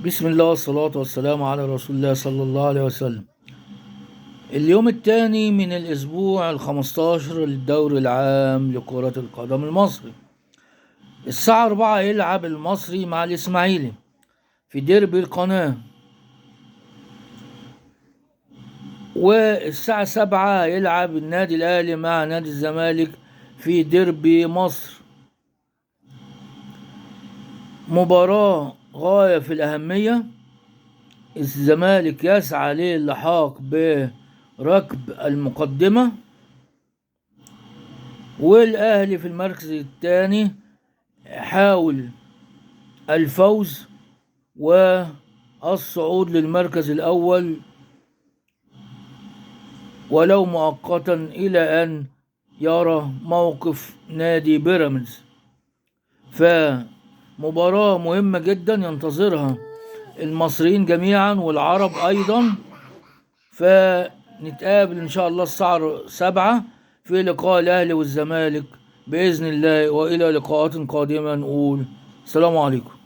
بسم الله والصلاة والسلام على رسول الله صلى الله عليه وسلم. اليوم الثاني من الأسبوع 15 للدوري العام لكرة القدم المصري. الساعة 4 يلعب المصري مع الإسماعيلي في ديربي القناة، والساعة 7 يلعب النادي الأهلي مع نادي الزمالك في ديربي مصر. مباراة غاية في الأهمية، الزمالك يسعى للحاق بركب المقدمة، والأهلي في المركز الثاني حاول الفوز والصعود للمركز الأول ولو مؤقتا إلى أن يرى موقف نادي بيراميدز. فمباراة مهمة جدا ينتظرها المصريين جميعا والعرب أيضا. فنتقابل إن شاء الله الساعة 7 في لقاء الأهلي والزمالك بإذن الله، وإلى لقاءات قادمة. نقول السلام عليكم.